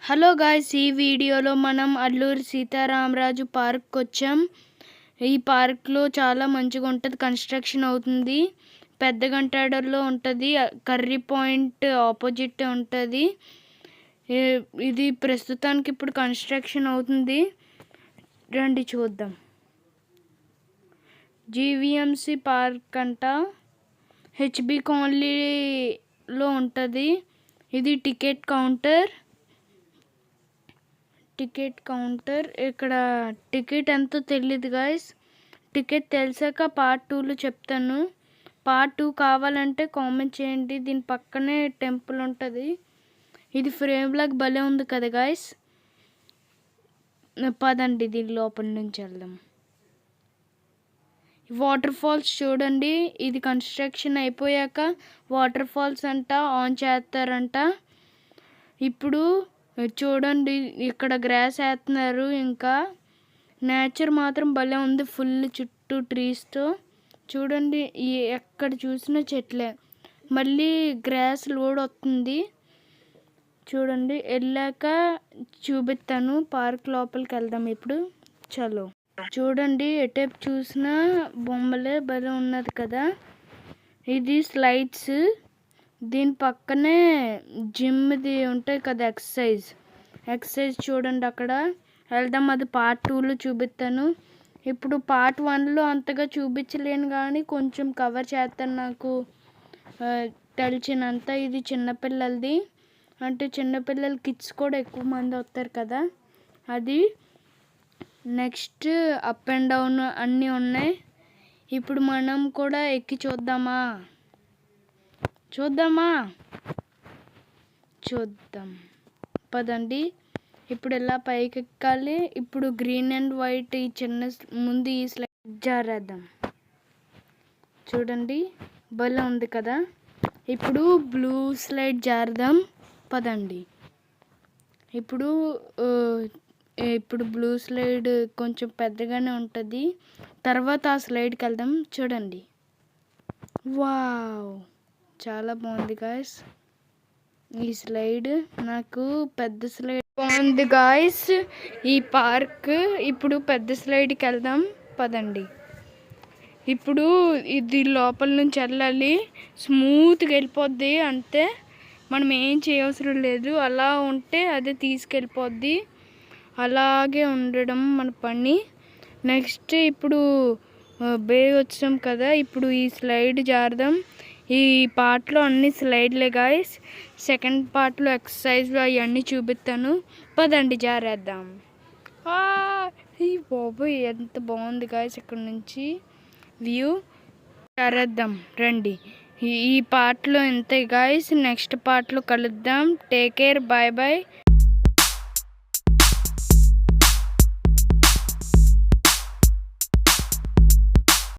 Hello guys, ఈ వీడియోలో మనం అల్లూరి సీతారామరాజు పార్క్ వచ్చాం. ఈ పార్క్లో చాలా మంచిగా ఉంటుంది. కన్స్ట్రక్షన్ అవుతుంది. పెద్ద గంటాడలో ఉంటుంది. కర్రీ పాయింట్ ఆపోజిట్ ఉంటుంది. ఇది ప్రస్తుతానికి ఇప్పుడు కన్స్ట్రక్షన్ అవుతుంది. రండి చూద్దాం. జీవీఎంసీ పార్క్ అంట. హెచ్బి కాలనీలో ఉంటుంది. ఇది టికెట్ కౌంటర్. ఇక్కడ టికెట్ ఎంతో తెలియదు గాయస్. టికెట్ తెలిసాక పార్ట్ 2లో చెప్తాను. పార్ట్ 2 కావాలంటే కామెంట్ చేయండి. దీని పక్కనే టెంపుల్ ఉంటుంది. ఇది ఫ్రేమ్ లాగా భలే ఉంది కదా గాయస్. పదండి దీని లోపల నుంచి వెళ్దాం. వాటర్ ఫాల్స్ చూడండి. ఇది కన్స్ట్రక్షన్ అయిపోయాక వాటర్ ఫాల్స్ అంట ఆన్ చేస్తారంట. ఇప్పుడు చూడండి, ఇక్కడ గ్రాస్ వేస్తున్నారు. ఇంకా నేచర్ మాత్రం భలే ఉంది. ఫుల్ చుట్టూ ట్రీస్తో చూడండి. ఎక్కడ చూసినా చెట్లే. మళ్ళీ గ్రాస్ లోడ్ వస్తుంది. చూడండి, వెళ్ళాక చూపిస్తాను. పార్క్ లోపలికి వెళ్దాం ఇప్పుడు. చలో చూడండి, ఎటేపు చూసినా బొమ్మలే భలే ఉన్నది కదా. ఇది స్లైడ్స్. దీని పక్కనే జిమ్ది ఉంటాయి కదా, ఎక్సర్సైజ్ చూడండి. అక్కడ వెళ్దాం. అది పార్ట్ 2లో చూపిస్తాను. ఇప్పుడు పార్ట్ 1లో అంతగా చూపించలేను కానీ కొంచెం కవర్ చేస్తాను నాకు తెలిసినంత. ఇది చిన్నపిల్లలది, అంటే చిన్నపిల్లల కిడ్స్ కూడా ఎక్కువ మంది వస్తారు కదా. అది నెక్స్ట్ అప్ అండ్ డౌన్ అన్నీ ఉన్నాయి. ఇప్పుడు మనం కూడా ఎక్కి చూద్దాం. పదండి. ఇప్పుడు ఎలా పైకి ఎక్కాలి. ఇప్పుడు గ్రీన్ అండ్ వైట్ ఈ చిన్న ముందు ఈ స్లైడ్ జారేద్దాం. చూడండి, భలే ఉంది కదా. ఇప్పుడు బ్లూ స్లైడ్ జారుదాం. పదండి. ఇప్పుడు బ్లూ స్లైడ్ కొంచెం పెద్దగానే ఉంటుంది. తర్వాత ఆ స్లైడ్కి వెళ్దాం. చూడండి, వావ్, చాలా బాగుంది గాయస్. ఈ స్లైడ్ నాకు పెద్ద స్లైడ్ బాగుంది గాయస్. ఈ పార్క్ ఇప్పుడు పెద్ద స్లైడ్కి వెళ్దాం. పదండి. ఇప్పుడు ఇది లోపల నుంచి వెళ్ళాలి. స్మూత్గా వెళ్ళిపోద్ది అంతే. మనం ఏం చేయవసరం లేదు. అలా ఉంటే అదే తీసుకెళ్ళిపోద్ది. అలాగే ఉండడం మన పని. నెక్స్ట్ ఇప్పుడు బే వచ్చాం కదా. ఇప్పుడు ఈ స్లైడ్ జారుదాం. ఈ పార్ట్లో అన్ని స్లైడ్లే గాయస్. సెకండ్ పార్ట్లో ఎక్సర్సైజ్ అవన్నీ చూపిస్తాను. పదండి జారేద్దాం. ఈ బాబోయ్, ఎంత బాగుంది గాయస్. ఇక్కడ నుంచి వ్యూ. జారేద్దాం రండి. ఈ పార్ట్లో ఇంతే గాయస్. నెక్స్ట్ పార్ట్లో కలుద్దాం. Take care, bye bye.